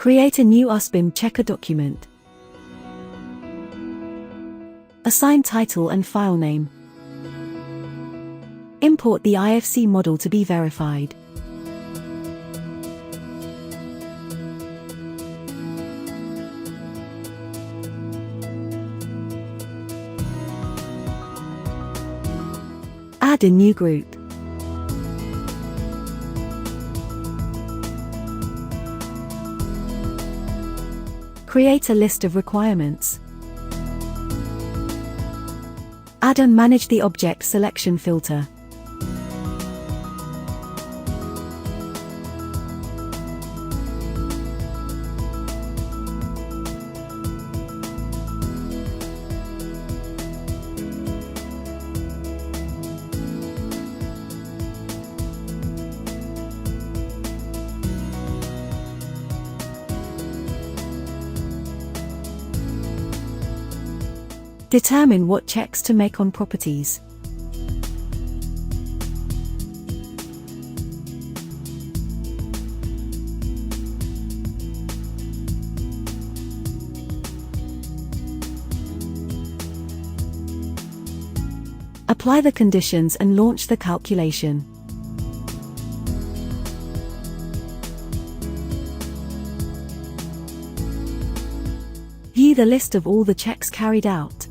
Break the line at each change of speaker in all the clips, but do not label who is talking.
Create a new usBIM.checker document. Assign title and file name. Import the IFC model to be verified. Add a new group. Create a list of requirements. Add and manage the object selection filter. Determine what checks to make on properties. Apply the conditions and launch the calculation. View the list of all the checks carried out.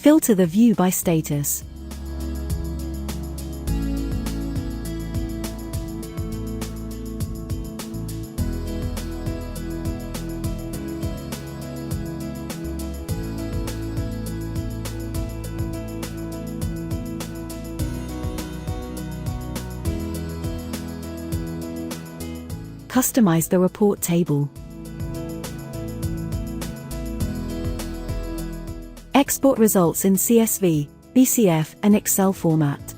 Filter the view by status. Customize the report table. Export results in CSV, BCF, and Excel format.